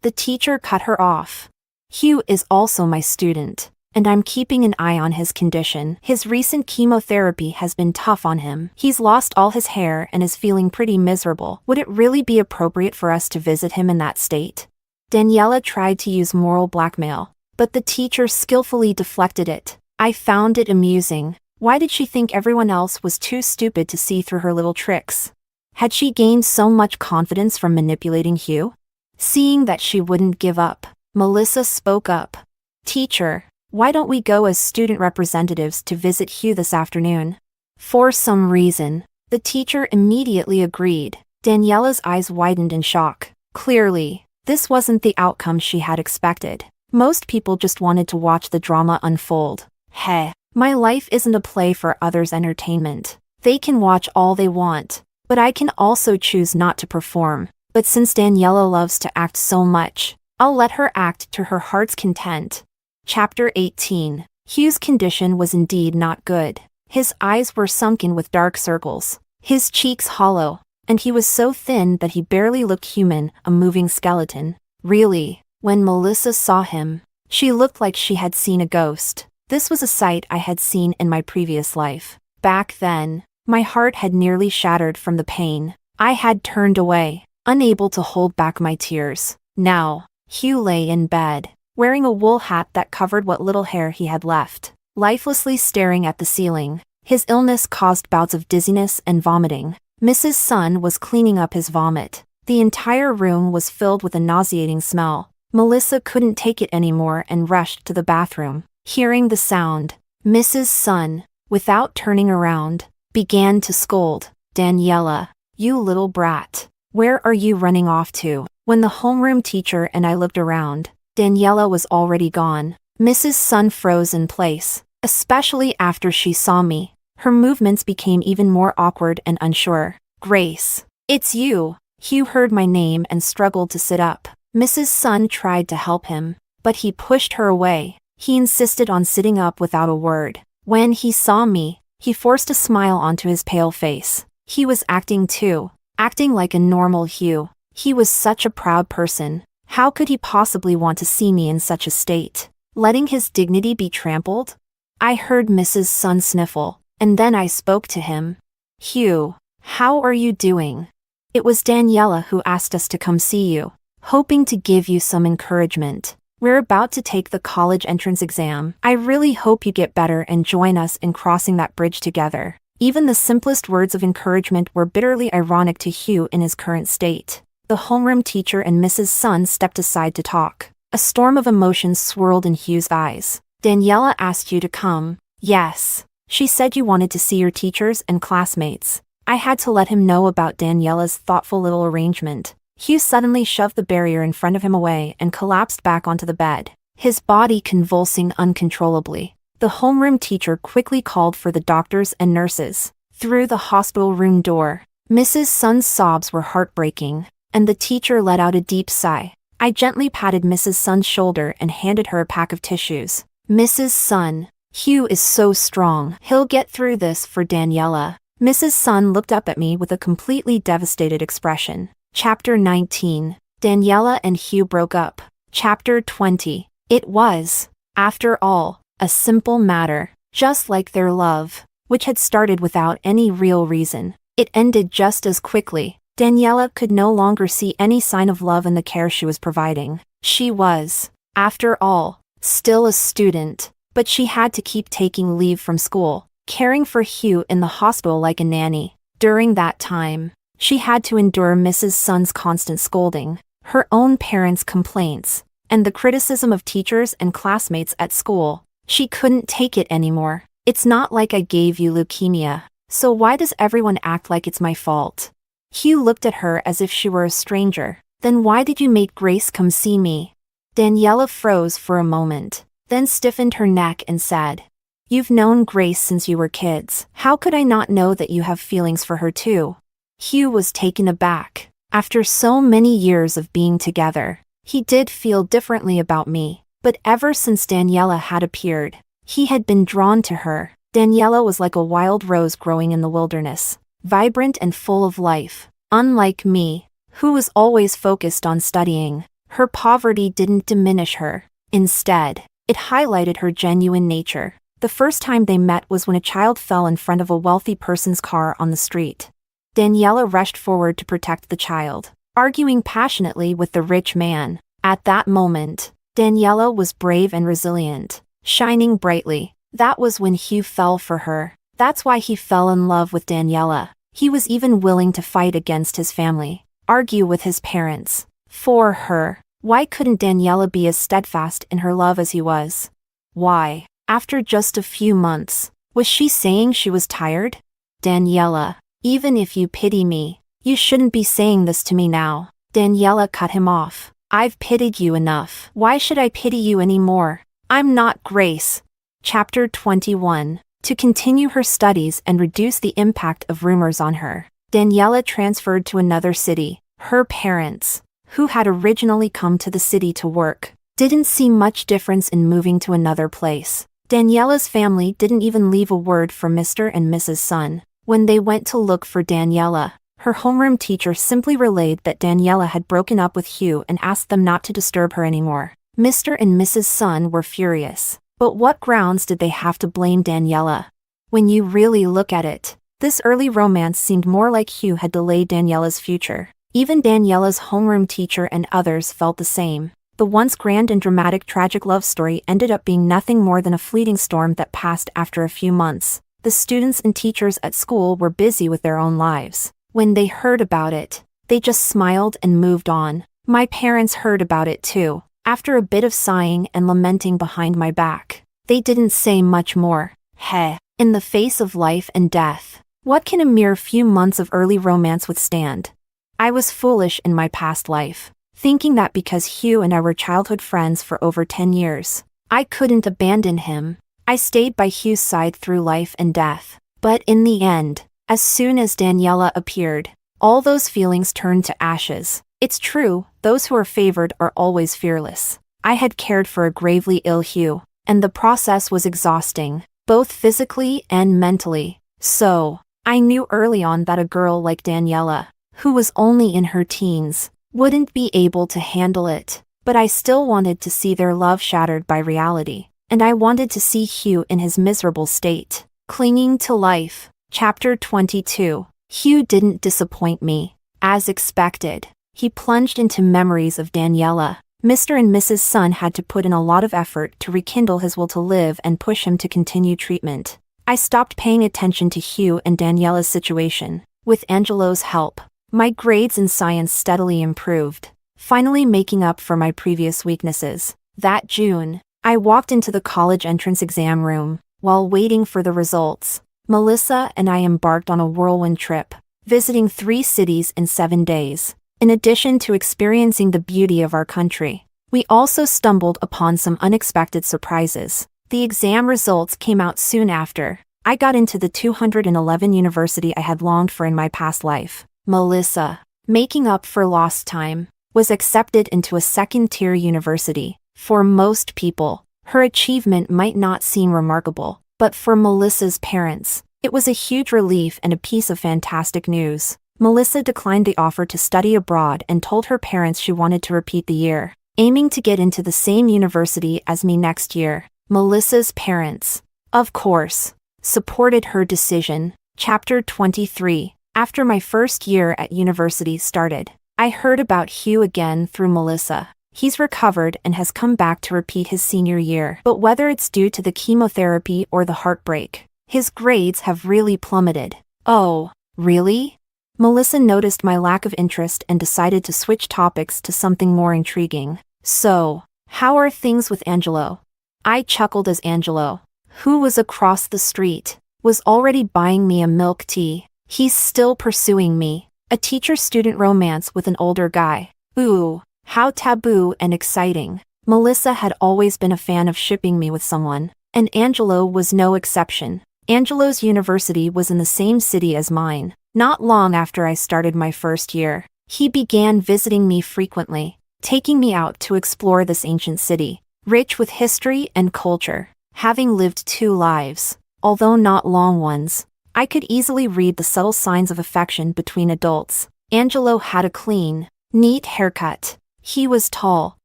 The teacher cut her off. "Hugh is also my student, and I'm keeping an eye on his condition. His recent chemotherapy has been tough on him. He's lost all his hair and is feeling pretty miserable. Would it really be appropriate for us to visit him in that state?" Daniela tried to use moral blackmail, but the teacher skillfully deflected it. I found it amusing. Why did she think everyone else was too stupid to see through her little tricks? Had she gained so much confidence from manipulating Hugh? Seeing that she wouldn't give up, Melissa spoke up. "Teacher, why don't we go as student representatives to visit Hugh this afternoon?" For some reason, the teacher immediately agreed. Daniela's eyes widened in shock. Clearly, this wasn't the outcome she had expected. Most people just wanted to watch the drama unfold. Hey, my life isn't a play for others' entertainment. They can watch all they want, but I can also choose not to perform. But since Daniela loves to act so much, I'll let her act to her heart's content. Chapter 18. Hugh's condition was indeed not good. His eyes were sunken with dark circles, his cheeks hollow, and he was so thin that he barely looked human, a moving skeleton. Really, when Melissa saw him, she looked like she had seen a ghost. This was a sight I had seen in my previous life. Back then, my heart had nearly shattered from the pain. I had turned away, unable to hold back my tears. Now, Hugh lay in bed, wearing a wool hat that covered what little hair he had left, lifelessly staring at the ceiling. His illness caused bouts of dizziness and vomiting. Mrs. Sun was cleaning up his vomit. The entire room was filled with a nauseating smell. Melissa couldn't take it anymore and rushed to the bathroom. Hearing the sound, Mrs. Sun, without turning around, began to scold. "Daniela, you little brat. Where are you running off to?" When the homeroom teacher and I looked around, Daniela was already gone. Mrs. Sun froze in place, especially after she saw me. Her movements became even more awkward and unsure. "Grace, it's you." Hugh heard my name and struggled to sit up. Mrs. Sun tried to help him, but he pushed her away. He insisted on sitting up without a word. When he saw me, he forced a smile onto his pale face. He was acting too, acting like a normal Hugh. He was such a proud person. How could he possibly want to see me in such a state, letting his dignity be trampled? I heard Mrs. Sun sniffle, and then I spoke to him. "Hugh, how are you doing? It was Daniela who asked us to come see you, hoping to give you some encouragement. We're about to take the college entrance exam. I really hope you get better and join us in crossing that bridge together." Even the simplest words of encouragement were bitterly ironic to Hugh in his current state. The homeroom teacher and Mrs. Sun stepped aside to talk. A storm of emotions swirled in Hugh's eyes. "Daniela asked you to come." "Yes. She said you wanted to see your teachers and classmates." I had to let him know about Daniela's thoughtful little arrangement. Hugh suddenly shoved the barrier in front of him away and collapsed back onto the bed, his body convulsing uncontrollably. The homeroom teacher quickly called for the doctors and nurses. Through the hospital room door, Mrs. Sun's sobs were heartbreaking, and the teacher let out a deep sigh. I gently patted Mrs. Sun's shoulder and handed her a pack of tissues. "Mrs. Sun, Hugh is so strong. He'll get through this for Daniela." Mrs. Sun looked up at me with a completely devastated expression. Chapter 19. Daniela and Hugh broke up. Chapter 20. It was, after all, a simple matter, just like their love, which had started without any real reason. It ended just as quickly. Daniela could no longer see any sign of love in the care she was providing. She was, after all, still a student, but she had to keep taking leave from school, caring for Hugh in the hospital like a nanny. During that time, she had to endure Mrs. Sun's constant scolding, her own parents' complaints, and the criticism of teachers and classmates at school. She couldn't take it anymore. "It's not like I gave you leukemia, so why does everyone act like it's my fault?" Hugh looked at her as if she were a stranger. "Then why did you make Grace come see me?" Daniela froze for a moment, then stiffened her neck and said, "You've known Grace since you were kids. How could I not know that you have feelings for her too?" Hugh was taken aback. After so many years of being together, he did feel differently about me. But ever since Daniela had appeared, he had been drawn to her. Daniela was like a wild rose growing in the wilderness, vibrant and full of life. Unlike me, who was always focused on studying, her poverty didn't diminish her. Instead, it highlighted her genuine nature. The first time they met was when a child fell in front of a wealthy person's car on the street. Daniela rushed forward to protect the child, arguing passionately with the rich man. At that moment, Daniela was brave and resilient, shining brightly. That was when Hugh fell for her. That's why he fell in love with Daniela. He was even willing to fight against his family, argue with his parents. For her. Why couldn't Daniela be as steadfast in her love as he was? Why, after just a few months, was she saying she was tired? "Daniela, even if you pity me, you shouldn't be saying this to me now." Daniela cut him off. "I've pitied you enough. Why should I pity you anymore? I'm not Grace." Chapter 21. To continue her studies and reduce the impact of rumors on her, Daniela transferred to another city. Her parents, who had originally come to the city to work, didn't see much difference in moving to another place. Daniela's family didn't even leave a word for Mr. and Mrs. Sun. When they went to look for Daniela, her homeroom teacher simply relayed that Daniela had broken up with Hugh and asked them not to disturb her anymore. Mr. and Mrs. Sun were furious. But what grounds did they have to blame Daniela? When you really look at it, this early romance seemed more like Hugh had delayed Daniela's future. Even Daniela's homeroom teacher and others felt the same. The once grand and dramatic tragic love story ended up being nothing more than a fleeting storm that passed after a few months. The students and teachers at school were busy with their own lives. When they heard about it, they just smiled and moved on. My parents heard about it too. After a bit of sighing and lamenting behind my back, they didn't say much more. Heh, in the face of life and death, what can a mere few months of early romance withstand? I was foolish in my past life, thinking that because Hugh and I were childhood friends for over 10 years, I couldn't abandon him. I stayed by Hugh's side through life and death. But in the end, as soon as Daniela appeared, all those feelings turned to ashes. It's true, those who are favored are always fearless. I had cared for a gravely ill Hugh, and the process was exhausting, both physically and mentally. So, I knew early on that a girl like Daniela, who was only in her teens, wouldn't be able to handle it. But I still wanted to see their love shattered by reality, and I wanted to see Hugh in his miserable state, clinging to life. Chapter 22. Hugh didn't disappoint me. As expected, he plunged into memories of Daniela. Mr. and Mrs. Sun had to put in a lot of effort to rekindle his will to live and push him to continue treatment. I stopped paying attention to Hugh and Daniela's situation. With Angelo's help, my grades in science steadily improved, finally making up for my previous weaknesses. That June, I walked into the college entrance exam room. While waiting for the results, Melissa and I embarked on a whirlwind trip, visiting 3 cities in 7 days. In addition to experiencing the beauty of our country, we also stumbled upon some unexpected surprises. The exam results came out soon after. I got into the 211 university I had longed for in my past life. Melissa, making up for lost time, was accepted into a second-tier university. For most people, her achievement might not seem remarkable, but for Melissa's parents, it was a huge relief and a piece of fantastic news. Melissa declined the offer to study abroad and told her parents she wanted to repeat the year, aiming to get into the same university as me next year. Melissa's parents, of course, supported her decision. Chapter 23. After my first year at university started, I heard about Hugh again through Melissa. He's recovered and has come back to repeat his senior year. But whether it's due to the chemotherapy or the heartbreak, his grades have really plummeted. Oh, really? Melissa noticed my lack of interest and decided to switch topics to something more intriguing. So, how are things with Angelo? I chuckled as Angelo, who was across the street, was already buying me a milk tea. He's still pursuing me. A teacher-student romance with an older guy. Ooh, how taboo and exciting. Melissa had always been a fan of shipping me with someone, and Angelo was no exception. Angelo's university was in the same city as mine. Not long after I started my first year, he began visiting me frequently, taking me out to explore this ancient city, rich with history and culture. Having lived 2 lives, although not long ones, I could easily read the subtle signs of affection between adults. Angelo had a clean, neat haircut. He was tall,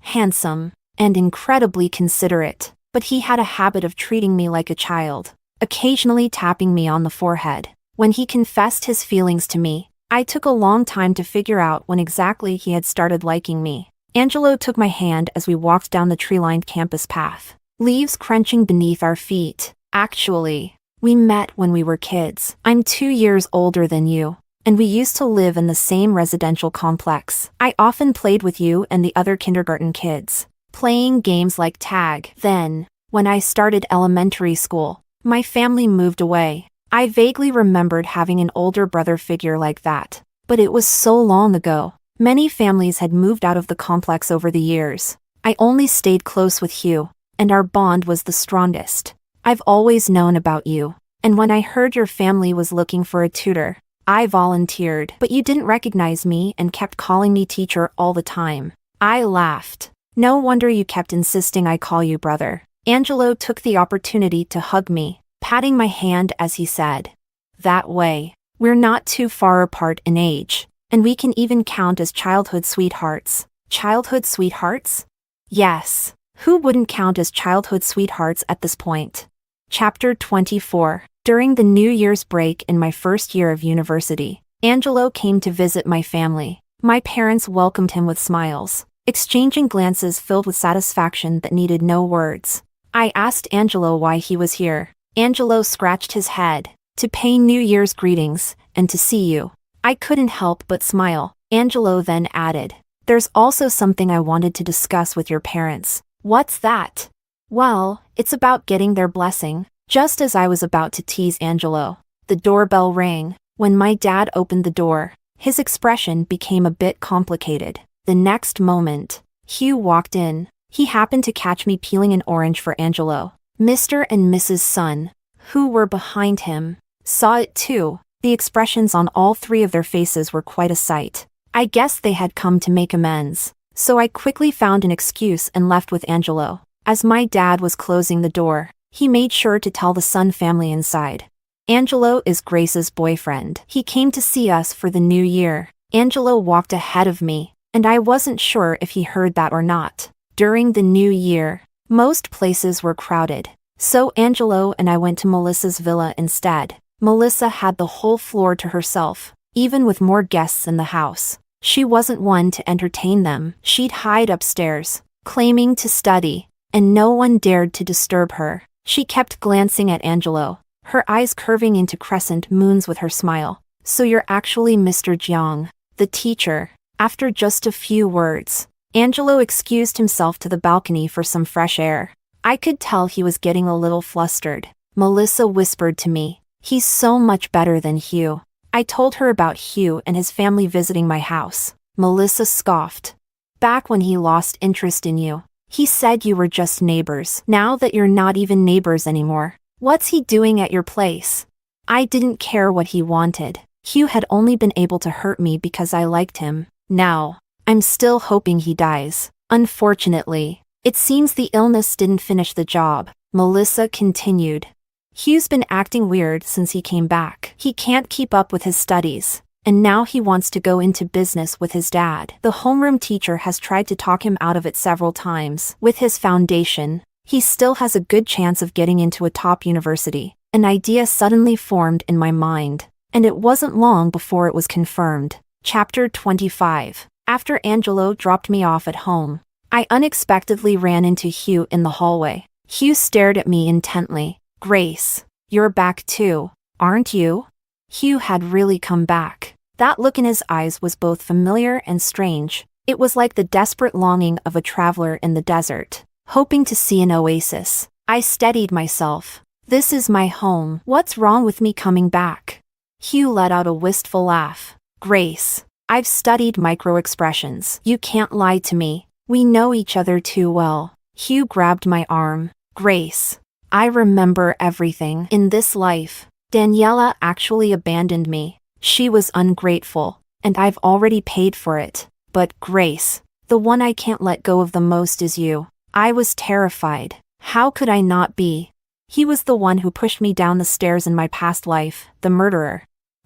handsome, and incredibly considerate, but he had a habit of treating me like a child, occasionally tapping me on the forehead. When he confessed his feelings to me, I took a long time to figure out when exactly he had started liking me. Angelo took my hand as we walked down the tree-lined campus path, leaves crunching beneath our feet. Actually, we met when we were kids. I'm 2 years older than you, and we used to live in the same residential complex. I often played with you and the other kindergarten kids, playing games like tag. Then, when I started elementary school, my family moved away. I vaguely remembered having an older brother figure like that, but it was so long ago. Many families had moved out of the complex over the years. I only stayed close with Hugh, and our bond was the strongest. I've always known about you, and when I heard your family was looking for a tutor, I volunteered. But you didn't recognize me and kept calling me teacher all the time. I laughed. No wonder you kept insisting I call you brother. Angelo took the opportunity to hug me, patting my hand as he said, "That way. We're not too far apart in age, and we can even count as childhood sweethearts." Childhood sweethearts? Yes. Who wouldn't count as childhood sweethearts at this point? Chapter 24. During the New Year's break in my first year of university, Angelo came to visit my family. My parents welcomed him with smiles, exchanging glances filled with satisfaction that needed no words. I asked Angelo why he was here. Angelo scratched his head. "To pay New Year's greetings, and to see you." I couldn't help but smile. Angelo then added, "There's also something I wanted to discuss with your parents." "What's that?" "Well, it's about getting their blessing." Just as I was about to tease Angelo, the doorbell rang. When my dad opened the door, his expression became a bit complicated. The next moment, Hugh walked in. He happened to catch me peeling an orange for Angelo. Mr. and Mrs. Sun, who were behind him, saw it too. The expressions on all three of their faces were quite a sight. I guess they had come to make amends. So I quickly found an excuse and left with Angelo. As my dad was closing the door, he made sure to tell the Sun family inside. "Angelo is Grace's boyfriend. He came to see us for the new year." Angelo walked ahead of me, and I wasn't sure if he heard that or not. During the new year, most places were crowded, so Angelo and I went to Melissa's villa instead. Melissa had the whole floor to herself, even with more guests in the house. She wasn't one to entertain them. She'd hide upstairs, claiming to study, and no one dared to disturb her. She kept glancing at Angelo, her eyes curving into crescent moons with her smile. "So you're actually Mr. Jiang, the teacher." After just a few words, Angelo excused himself to the balcony for some fresh air. I could tell he was getting a little flustered. Melissa whispered to me, "He's so much better than Hugh." I told her about Hugh and his family visiting my house. Melissa scoffed. "Back when he lost interest in you, he said you were just neighbors. Now that you're not even neighbors anymore, what's he doing at your place?" I didn't care what he wanted. Hugh had only been able to hurt me because I liked him. Now, I'm still hoping he dies. Unfortunately, it seems the illness didn't finish the job. Melissa continued. "Hugh's been acting weird since he came back. He can't keep up with his studies, and now he wants to go into business with his dad. The homeroom teacher has tried to talk him out of it several times. With his foundation, he still has a good chance of getting into a top university." An idea suddenly formed in my mind, and it wasn't long before it was confirmed. Chapter 25. After Angelo dropped me off at home, I unexpectedly ran into Hugh in the hallway. Hugh stared at me intently. "Grace, you're back too, aren't you?" Hugh had really come back. That look in his eyes was both familiar and strange. It was like the desperate longing of a traveler in the desert, hoping to see an oasis. I steadied myself. "This is my home. What's wrong with me coming back?" Hugh let out a wistful laugh. "Grace, I've studied micro-expressions. You can't lie to me. We know each other too well." Hugh grabbed my arm. "Grace, I remember everything. In this life, Daniela actually abandoned me. She was ungrateful, and I've already paid for it. But Grace, the one I can't let go of the most is you." I was terrified. How could I not be? He was the one who pushed me down the stairs in my past life, the murderer.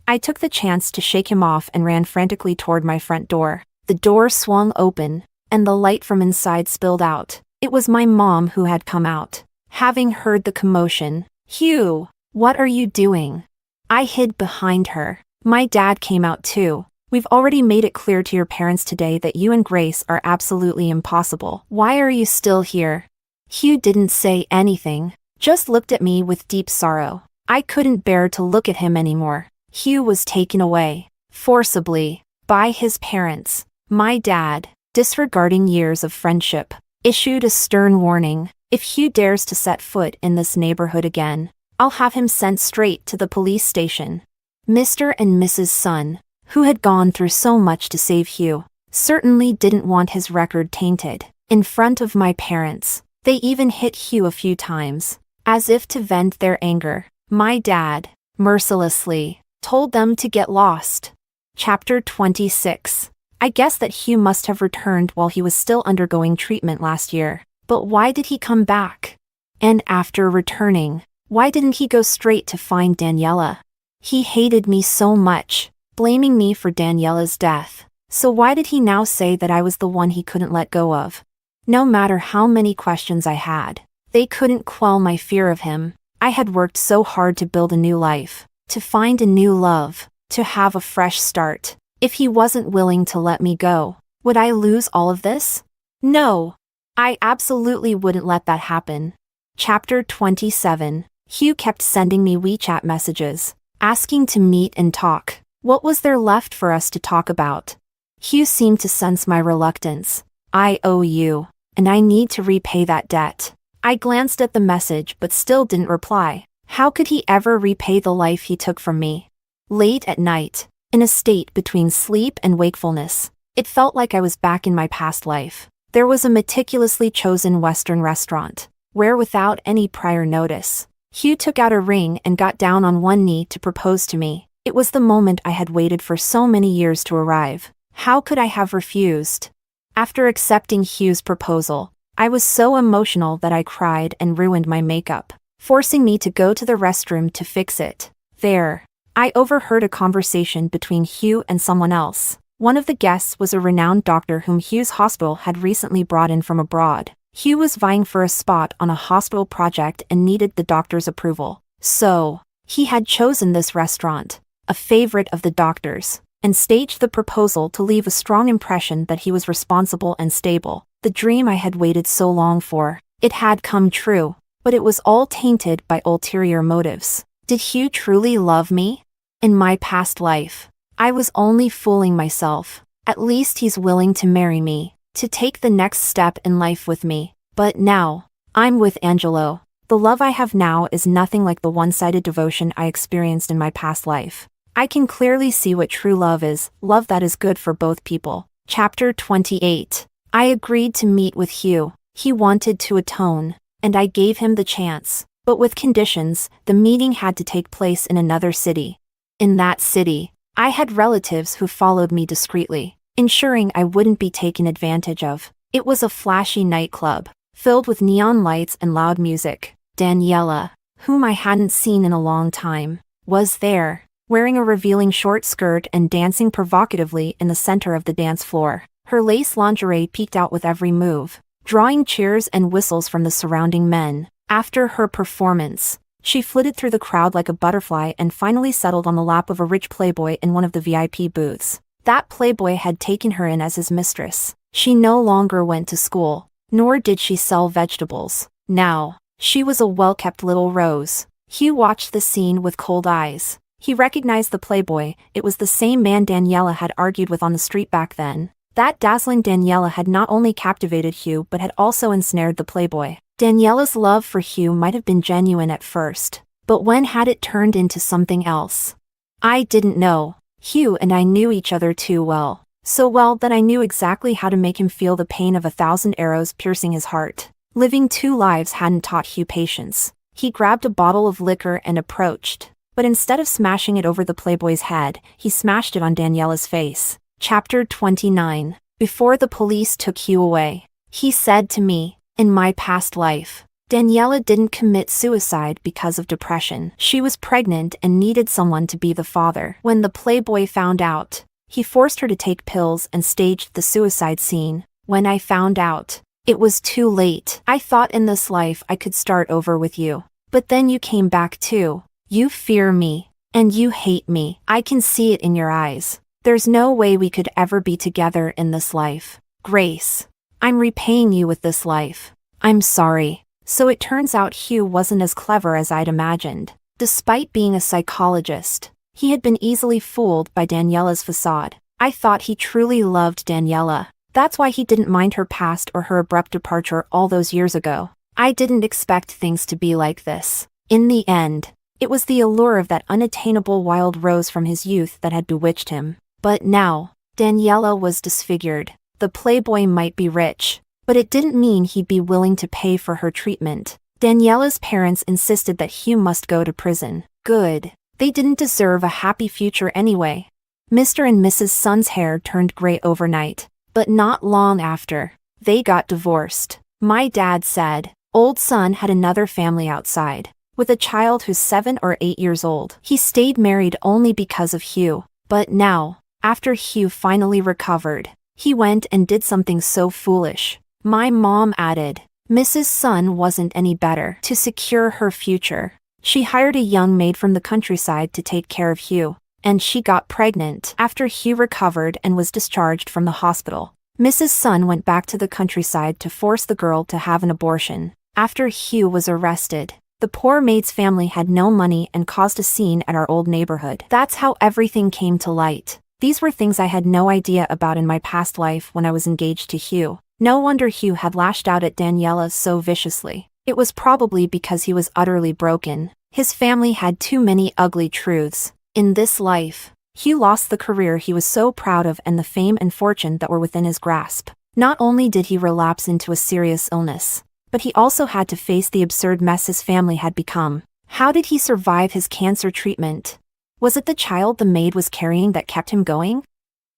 I took the chance to shake him off and ran frantically toward my front door. The door swung open, and the light from inside spilled out. It was my mom who had come out. Having heard the commotion, "Hugh, what are you doing?" I hid behind her. "My dad came out too. We've already made it clear to your parents today that you and Grace are absolutely impossible. Why are you still here?" Hugh didn't say anything, just looked at me with deep sorrow. I couldn't bear to look at him anymore. Hugh was taken away, forcibly, by his parents. My dad, disregarding years of friendship, issued a stern warning. "If Hugh dares to set foot in this neighborhood again, I'll have him sent straight to the police station." Mr. and Mrs. Sun, who had gone through so much to save Hugh, certainly didn't want his record tainted. In front of my parents, they even hit Hugh a few times, as if to vent their anger. My dad, mercilessly, told them to get lost. Chapter 26. I guess that Hugh must have returned while he was still undergoing treatment last year. But why did he come back? And after returning, why didn't he go straight to find Daniela? He hated me so much, blaming me for Daniela's death. So why did he now say that I was the one he couldn't let go of? No matter how many questions I had, they couldn't quell my fear of him. I had worked so hard to build a new life, to find a new love, to have a fresh start. If he wasn't willing to let me go, would I lose all of this? No. I absolutely wouldn't let that happen. Chapter 27. Hugh kept sending me WeChat messages, asking to meet and talk. What was there left for us to talk about? Hugh seemed to sense my reluctance. I owe you, and I need to repay that debt. I glanced at the message but still didn't reply. How could he ever repay the life he took from me? Late at night, in a state between sleep and wakefulness, it felt like I was back in my past life. There was a meticulously chosen Western restaurant, where without any prior notice, Hugh took out a ring and got down on one knee to propose to me. It was the moment I had waited for so many years to arrive. How could I have refused? After accepting Hugh's proposal, I was so emotional that I cried and ruined my makeup, forcing me to go to the restroom to fix it. There, I overheard a conversation between Hugh and someone else. One of the guests was a renowned doctor whom Hugh's hospital had recently brought in from abroad. Hugh was vying for a spot on a hospital project and needed the doctor's approval. So, he had chosen this restaurant, a favorite of the doctor's, and staged the proposal to leave a strong impression that he was responsible and stable. The dream I had waited so long for. It had come true, but it was all tainted by ulterior motives. Did Hugh truly love me? In my past life, I was only fooling myself. At least he's willing to marry me, to take the next step in life with me. But now, I'm with Angelo. The love I have now is nothing like the one-sided devotion I experienced in my past life. I can clearly see what true love is, love that is good for both people. Chapter 28. I agreed to meet with Hugh. He wanted to atone, and I gave him the chance. But with conditions. The meeting had to take place in another city. In that city, I had relatives who followed me discreetly, ensuring I wouldn't be taken advantage of. It was a flashy nightclub, filled with neon lights and loud music. Daniela, whom I hadn't seen in a long time, was there, wearing a revealing short skirt and dancing provocatively in the center of the dance floor. Her lace lingerie peeked out with every move, drawing cheers and whistles from the surrounding men. After her performance, she flitted through the crowd like a butterfly and finally settled on the lap of a rich playboy in one of the VIP booths. That playboy had taken her in as his mistress. She no longer went to school, nor did she sell vegetables. Now, she was a well-kept little rose. Hugh watched the scene with cold eyes. He recognized the playboy. It was the same man Daniela had argued with on the street back then. That dazzling Daniela had not only captivated Hugh but had also ensnared the playboy. Daniela's love for Hugh might have been genuine at first, but when had it turned into something else? I didn't know. Hugh and I knew each other too well. So well that I knew exactly how to make him feel the pain of 1,000 arrows piercing his heart. Living two lives hadn't taught Hugh patience. He grabbed a bottle of liquor and approached, but instead of smashing it over the playboy's head, he smashed it on Daniela's face. Chapter 29. Before the police took Hugh away, he said to me, in my past life, Daniela didn't commit suicide because of depression. She was pregnant and needed someone to be the father. When the playboy found out, he forced her to take pills and staged the suicide scene. When I found out, it was too late. I thought in this life I could start over with you. But then you came back too. You fear me, and you hate me. I can see it in your eyes. There's no way we could ever be together in this life. Grace, I'm repaying you with this life. I'm sorry. So it turns out Hugh wasn't as clever as I'd imagined. Despite being a psychologist, he had been easily fooled by Daniela's facade. I thought he truly loved Daniela. That's why he didn't mind her past or her abrupt departure all those years ago. I didn't expect things to be like this. In the end, it was the allure of that unattainable wild rose from his youth that had bewitched him. But now, Daniela was disfigured. The playboy might be rich, but it didn't mean he'd be willing to pay for her treatment. Daniela's parents insisted that Hugh must go to prison. Good. They didn't deserve a happy future anyway. Mr. and Mrs. Sun's hair turned gray overnight, but not long after, they got divorced. My dad said, old Sun had another family outside, with a child who's 7 or 8 years old. He stayed married only because of Hugh, but now, after Hugh finally recovered, he went and did something so foolish. My mom added, Mrs. Sun wasn't any better. To secure her future, she hired a young maid from the countryside to take care of Hugh, and she got pregnant. After Hugh recovered and was discharged from the hospital, Mrs. Sun went back to the countryside to force the girl to have an abortion. After Hugh was arrested, the poor maid's family had no money and caused a scene at our old neighborhood. That's how everything came to light. These were things I had no idea about in my past life when I was engaged to Hugh. No wonder Hugh had lashed out at Daniela so viciously. It was probably because he was utterly broken. His family had too many ugly truths. In this life, Hugh lost the career he was so proud of and the fame and fortune that were within his grasp. Not only did he relapse into a serious illness, but he also had to face the absurd mess his family had become. How did he survive his cancer treatment? Was it the child the maid was carrying that kept him going?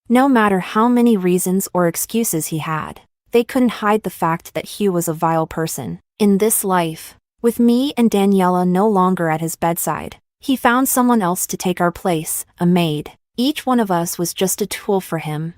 No matter how many reasons or excuses he had, they couldn't hide the fact that Hugh was a vile person. In this life, with me and Daniela no longer at his bedside, he found someone else to take our place, a maid. Each one of us was just a tool for him.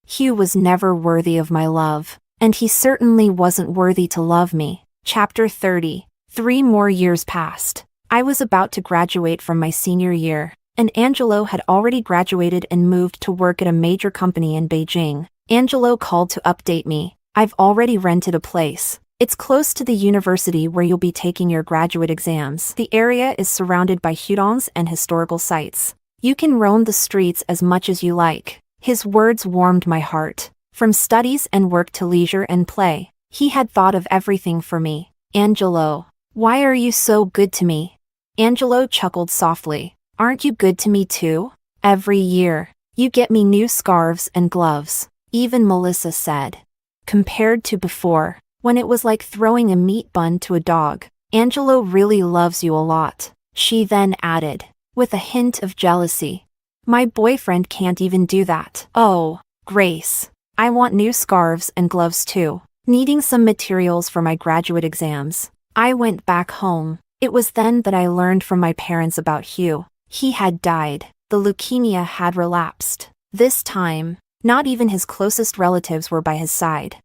Hugh was never worthy of my love, and he certainly wasn't worthy to love me. Chapter 30. 3 more years passed. I was about to graduate from my senior year, and Angelo had already graduated and moved to work at a major company in Beijing. Angelo called to update me. I've already rented a place. It's close to the university where you'll be taking your graduate exams. The area is surrounded by hudongs and historical sites. You can roam the streets as much as you like. His words warmed my heart. From studies and work to leisure and play, he had thought of everything for me. Angelo, why are you so good to me? Angelo chuckled softly. Aren't you good to me too? Every year, you get me new scarves and gloves. Even Melissa said. Compared to before, when it was like throwing a meat bun to a dog, Angelo really loves you a lot. She then added, with a hint of jealousy. My boyfriend can't even do that. Oh, Grace. I want new scarves and gloves too. Needing some materials for my graduate exams, I went back home. It was then that I learned from my parents about Hugh. He had died. The leukemia had relapsed. This time, not even his closest relatives were by his side.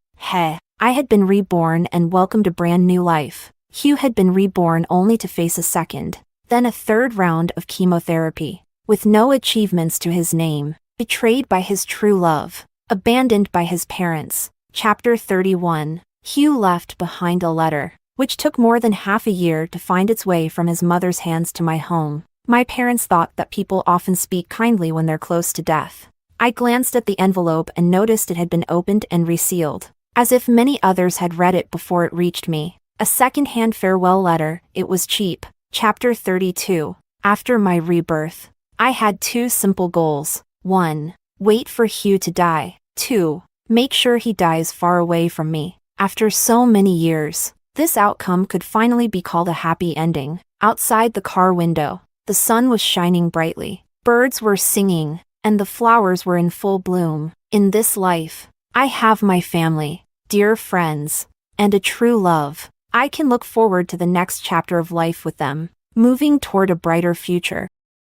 I had been reborn and welcomed a brand new life. Hugh had been reborn only to face a second, then a third round of chemotherapy. With no achievements to his name, betrayed by his true love, abandoned by his parents. Chapter 31. Hugh left behind a letter, which took more than half a year to find its way from his mother's hands to my home. My parents thought that people often speak kindly when they're close to death. I glanced at the envelope and noticed it had been opened and resealed. As if many others had read it before it reached me. A second-hand farewell letter. It was cheap. Chapter 32. After my rebirth, I had 2 simple goals. 1. Wait for Hugh to die. 2. Make sure he dies far away from me. After so many years, this outcome could finally be called a happy ending. Outside the car window, the sun was shining brightly. Birds were singing, and the flowers were in full bloom. In this life, I have my family, dear friends, and a true love. I can look forward to the next chapter of life with them, moving toward a brighter future.